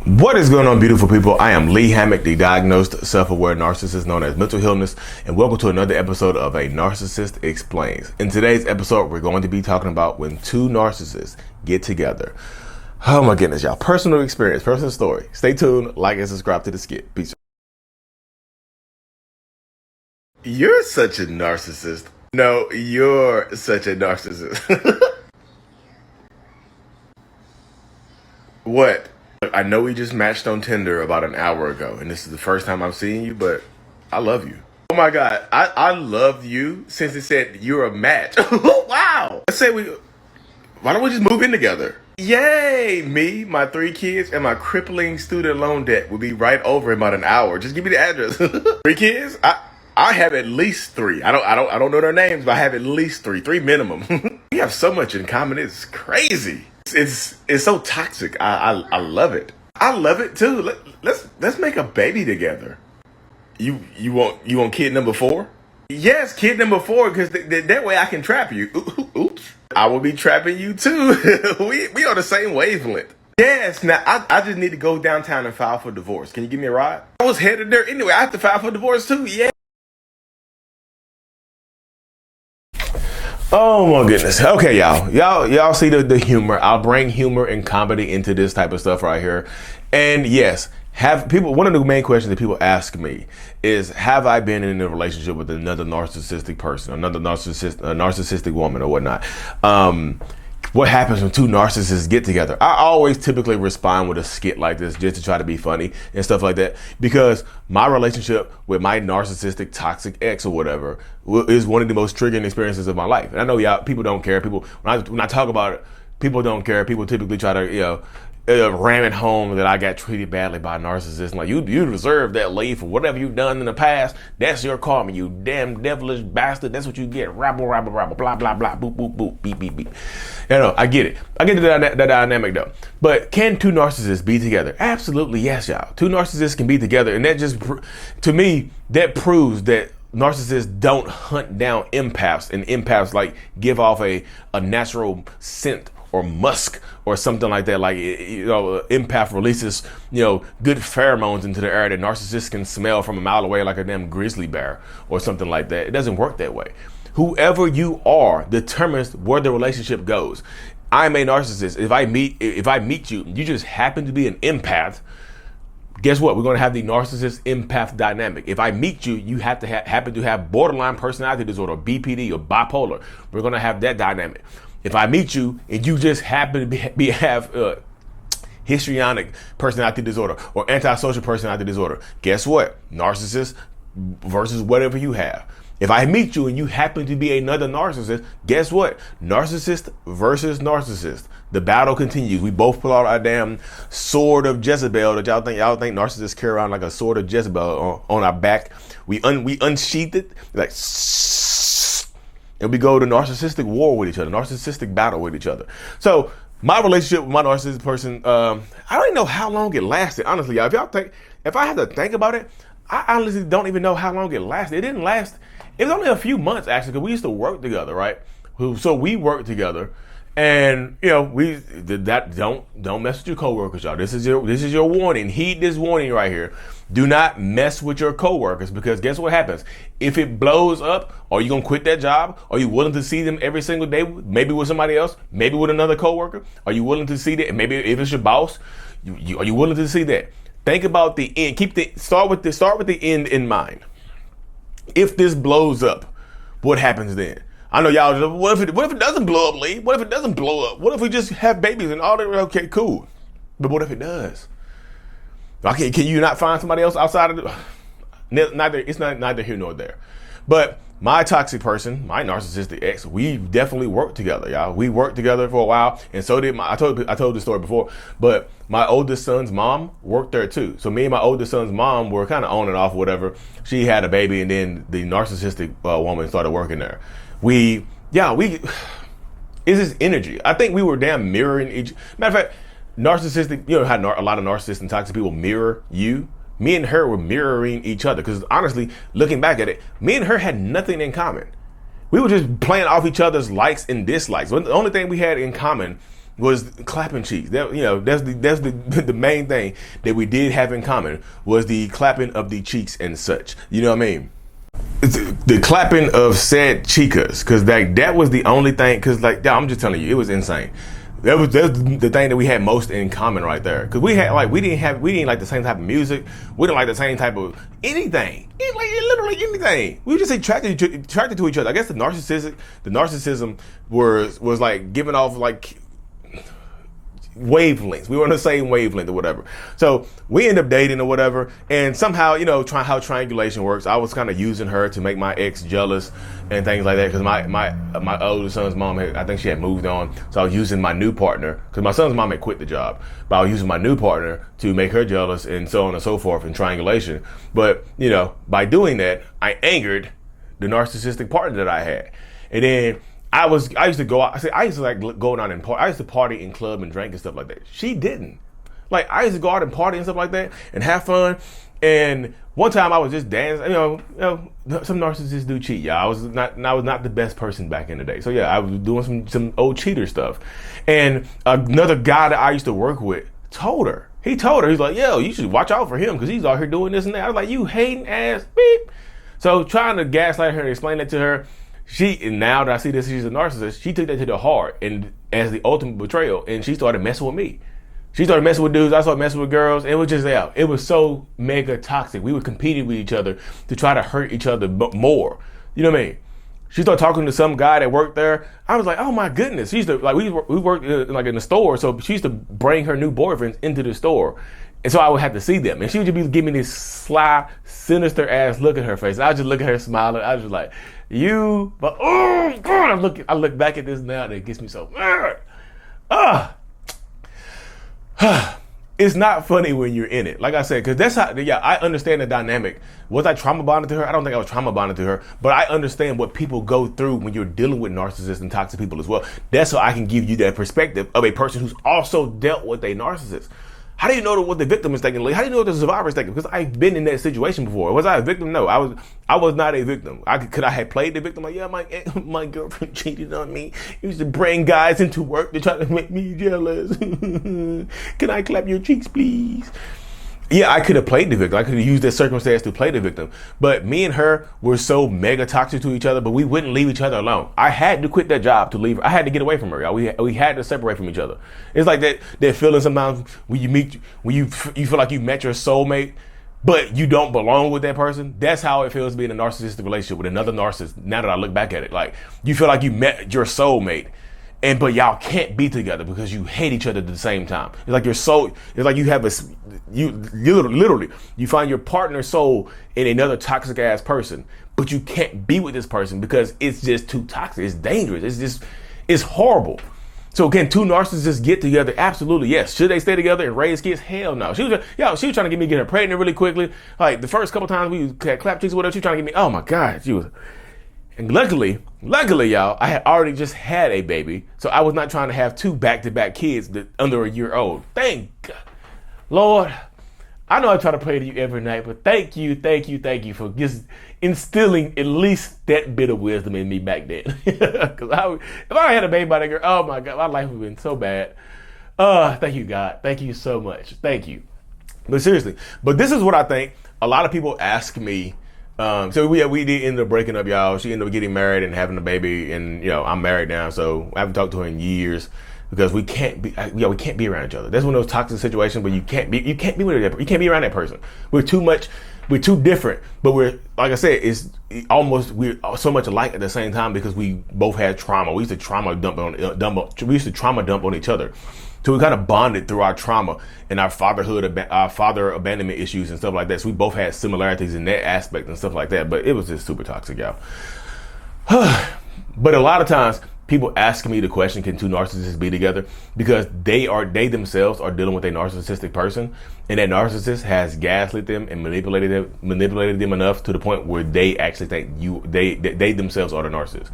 What is going on, beautiful people? I am Lee Hammock, the diagnosed self-aware narcissist known as mental illness, and welcome to another episode of A Narcissist Explains. In today's episode, we're going to be talking about when two narcissists get together. Oh my goodness, y'all. Personal experience, personal story. Stay tuned, like and subscribe to the skit. Peace. You're such a narcissist. No, you're such a narcissist. What? I know we just matched on Tinder about an hour ago, and this is the first time I'm seeing you, but I love you. Oh my God, I loved you since it said you're a match. Wow. Why don't we just move in together? Yay, me, my 3 kids, and my crippling student loan debt will be right over in about an hour. Just give me the address. 3 kids? I have at least 3. I don't know their names, but I have at least 3 minimum. We have so much in common. It's crazy. It's so toxic. I love it. I love it too. Let's make a baby together. You want kid number 4? Yes, kid number 4, because that way I can trap you. Oops. I will be trapping you too. we on the same wavelength. Yes. Now I just need to go downtown and file for divorce. Can you give me a ride? I was headed there anyway. I have to file for divorce too. Yeah. Oh my goodness. Okay, y'all see the humor. I'll bring humor and comedy into this type of stuff right here. And yes, one of the main questions that people ask me is, have I been in a relationship with another narcissistic person, another narcissistic woman or whatnot? What happens when 2 narcissists get together? I always typically respond with a skit like this just to try to be funny and stuff like that, because my relationship with my narcissistic toxic ex or whatever is one of the most triggering experiences of my life. And I know y'all, people don't care. People, when I talk about it, people don't care. People typically try to, ram it home that I got treated badly by a narcissist. Like, you deserve that, Lee, for whatever you've done in the past. That's your karma, you damn devilish bastard. That's what you get. Rabble, rabble, rabble, blah, blah, blah, boop, boop, boop, beep, beep, beep. I get it. I get that dynamic though. But can 2 narcissists be together? Absolutely, yes, y'all. 2 narcissists can be together, and that just, to me, that proves that narcissists don't hunt down empaths, and empaths like give off a natural scent or musk or something like that. Like, empath releases, good pheromones into the air that narcissists can smell from a mile away like a damn grizzly bear or something like that. It doesn't work that way. Whoever you are determines where the relationship goes. I'm a narcissist. If I meet you, you just happen to be an empath. Guess what? We're going to have the narcissist empath dynamic. If I meet you, you have to happen to have borderline personality disorder, BPD, or bipolar. We're going to have that dynamic. If I meet you and you just happen to have histrionic personality disorder or antisocial personality disorder, guess what? Narcissist versus whatever you have. If I meet you and you happen to be another narcissist, guess what? Narcissist versus narcissist. The battle continues. We both pull out our damn sword of Jezebel that y'all think narcissists carry around like a sword of Jezebel on our back. We unsheath it like, and we go to narcissistic war with each other, narcissistic battle with each other. So my relationship with my narcissistic person, I don't even know how long it lasted. Honestly, y'all, if I had to think about it, I honestly don't even know how long it lasted. It didn't last. It was only a few months actually, because we used to work together, right? So we worked together, and we did that. Don't mess with your coworkers, y'all. This is your warning. Heed this warning right here. Do not mess with your coworkers, because guess what happens? If it blows up, are you gonna quit that job? Are you willing to see them every single day? Maybe with somebody else, maybe with another coworker. Are you willing to see that? Maybe if it's your boss, are you willing to see that? Think about the end. Start with the end in mind. If this blows up, what happens then? I know y'all. What if it doesn't blow up, Lee? What if it doesn't blow up? What if we just have babies and all that? Okay, cool. But what if it does? Okay, can you not find somebody else outside of the? It's neither here nor there. But my toxic person, my narcissistic ex, we definitely worked together, y'all. We worked together for a while, and so did I told this story before, but my oldest son's mom worked there too. So me and my oldest son's mom were kind of on and off, whatever. She had a baby, and then the narcissistic woman started working there. It's this energy. I think we were damn mirroring each. Matter of fact, narcissistic, how a lot of narcissists and toxic people mirror you. Me and her were mirroring each other, because honestly, looking back at it, me and her had nothing in common. We were just playing off each other's likes and dislikes. The only thing we had in common was clapping cheeks. That, that's the main thing that we did have in common, was the clapping of the cheeks and such. You know what I mean? It's the clapping of said chicas, because that was the only thing. Because I'm just telling you, it was insane. That was the thing that we had most in common right there. Because we didn't like the same type of music. We didn't like the same type of anything. Literally anything. We were just attracted to each other. I guess the narcissism was like giving off like wavelengths. We were on the same wavelength or whatever. So we end up dating or whatever, and somehow, how triangulation works, I was kind of using her to make my ex jealous and things like that, because my older son's mom I think she had moved on, so I was using my new partner, because my son's mom had quit the job, but I was using my new partner to make her jealous, and so on and so forth in triangulation. But by doing that, I angered the narcissistic partner that I had. And then I used to go out. I used to like going out and party. I used to party in club and drink and stuff like that. She didn't. Like, I used to go out and party and stuff like that and have fun. And one time I was just dancing. Some narcissists do cheat, y'all. I was not the best person back in the day. So yeah, I was doing some old cheater stuff. And another guy that I used to work with told her. He's like, yo, you should watch out for him because he's out here doing this and that. I was like, you hating ass beep. So trying to gaslight her and explain that to her. Now that I see this, she's a narcissist. She took that to the heart and as the ultimate betrayal, and she started messing with me. She started messing with dudes. I started messing with girls. And it was just out. It was so mega toxic. We were competing with each other to try to hurt each other more. You know what I mean? She started talking to some guy that worked there. I was like, oh my goodness. She used to we worked in the store, so she used to bring her new boyfriends into the store. And so I would have to see them. And she would just be giving me this sly, sinister ass look at her face. I would just look at her smiling. I was just like, but oh God, I look back at this now and it gets me so it's not funny when you're in it. Like I said, because that's how, I understand the dynamic. Was I trauma bonded to her? I don't think I was trauma bonded to her, but I understand what people go through when you're dealing with narcissists and toxic people as well. That's how I can give you that perspective of a person who's also dealt with a narcissist. How do you know what the victim is thinking? How do you know what the survivor is thinking? Because I've been in that situation before. Was I a victim? No, I was not a victim. Could I have played the victim? Like, yeah, my girlfriend cheated on me. He used to bring guys into work to try to make me jealous. Can I clap your cheeks, please? Yeah, I could have played the victim. I could have used that circumstance to play the victim. But me and her were so mega toxic to each other, but we wouldn't leave each other alone. I had to quit that job to leave her. I had to get away from her, y'all. We had to separate from each other. It's like that feeling sometimes when you feel like you met your soulmate, but you don't belong with that person. That's how it feels to be in a narcissistic relationship with another narcissist. Now that I look back at it, like, you feel like you met your soulmate, but y'all can't be together because you hate each other at the same time. It's like literally you find your partner's soul in another toxic ass person, but you can't be with this person because it's just too toxic. It's dangerous. It's horrible. So can two narcissists get together? Absolutely, yes. Should they stay together and raise kids? Hell no. She was trying to get her pregnant really quickly. Like the first couple times we had clap cheeks or whatever, she was trying to get me. Oh my God, she was. And luckily, y'all, I had already just had a baby, so I was not trying to have two back-to-back kids under a year old. Thank God. Lord, I know I try to pray to you every night, but thank you for just instilling at least that bit of wisdom in me back then. Because if I had a baby by that girl, oh my God, my life would have been so bad. Thank you, God. Thank you so much. Thank you. But seriously, this is what I think. A lot of people ask me. So we did end up breaking up, y'all. She ended up getting married and having a baby, and I'm married now, so I haven't talked to her in years because we can't be around each other. That's one of those toxic situations where you can't be around that person. We're too different, but we're, like I said, we're so much alike at the same time because we both had trauma. We used to trauma dump on each other. So we kind of bonded through our trauma and our father abandonment issues and stuff like that. So we both had similarities in that aspect and stuff like that. But it was just super toxic, y'all. But a lot of times people ask me the question, can two narcissists be together? Because they themselves are dealing with a narcissistic person, and that narcissist has gaslit them and manipulated them enough to the point where they actually think they themselves are the narcissist.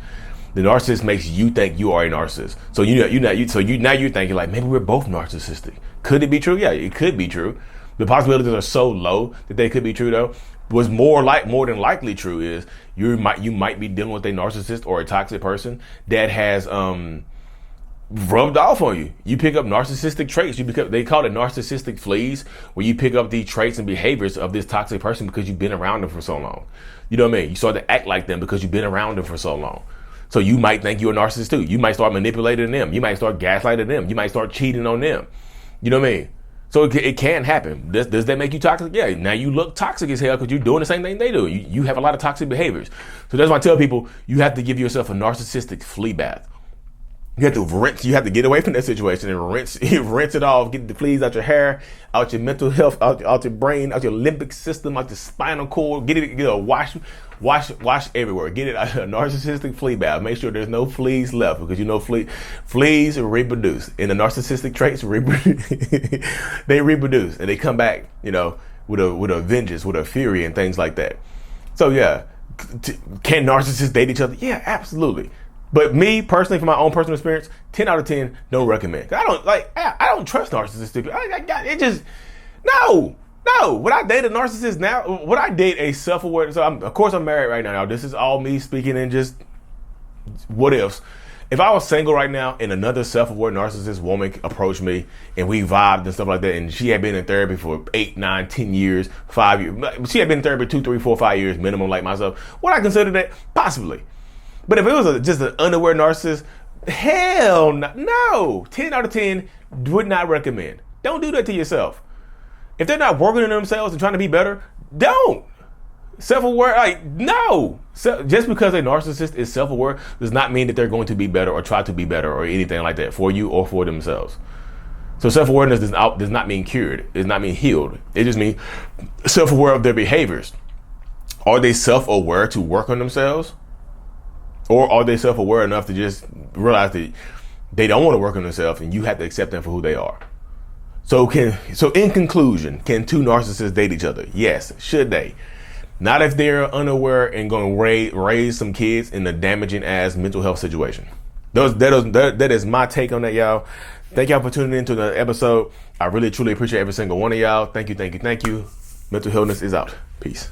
The narcissist makes you think you are a narcissist. So now you're thinking like, maybe we're both narcissistic. Could it be true? Yeah, it could be true. The possibilities are so low that they could be true though. What's more than likely true is you might be dealing with a narcissist or a toxic person that has rubbed off on you. You pick up narcissistic traits. They call it narcissistic fleas, where you pick up the traits and behaviors of this toxic person because you've been around them for so long. You know what I mean? You start to act like them because you've been around them for so long. So you might think you're a narcissist too. You might start manipulating them. You might start gaslighting them. You might start cheating on them. You know what I mean? So it can happen. Does that make you toxic? Yeah. Now you look toxic as hell because you're doing the same thing they do. You have a lot of toxic behaviors. So that's why I tell people you have to give yourself a narcissistic flea bath. You have to rinse. You have to get away from that situation and rinse it off. Get the fleas out your hair, out your mental health, out your brain, out your limbic system, out your spinal cord. Get a wash everywhere. Get it a narcissistic flea bath. Make sure there's no fleas left, because you know fleas reproduce, and the narcissistic traits they reproduce and they come back, you know, with a vengeance, with a fury and things like that. So yeah, can narcissists date each other? Yeah, absolutely. But me personally, from my own personal experience, 10 out of 10, don't recommend. I don't trust narcissistic. No. Would I date a narcissist now? Would I date a self-aware? So of course I'm married right now. This is all me speaking in just what ifs. If I was single right now and another self-aware narcissist woman approached me and we vibed and stuff like that, and she had been in therapy for 8, 9, 10 years, 5 years. She had been in therapy 2, 3, 4, 5 years minimum like myself. Would I consider that? Possibly. But if it was just an unaware narcissist, hell no. 10 out of 10 would not recommend. Don't do that to yourself. If they're not working on themselves and trying to be better, don't. Self-aware, no. Just because a narcissist is self-aware does not mean that they're going to be better or try to be better or anything like that for you or for themselves. So self-awareness does not mean cured. It does not mean healed. It just means self-aware of their behaviors. Are they self-aware to work on themselves? Or are they self-aware enough to just realize that they don't want to work on themselves and you have to accept them for who they are? So in conclusion, can two narcissists date each other? Yes. Should they? Not if they're unaware and going to raise some kids in a damaging ass mental health situation. That is my take on that, y'all. Thank y'all for tuning into the episode. I really truly appreciate every single one of y'all. Thank you. Mental Healness is out. Peace.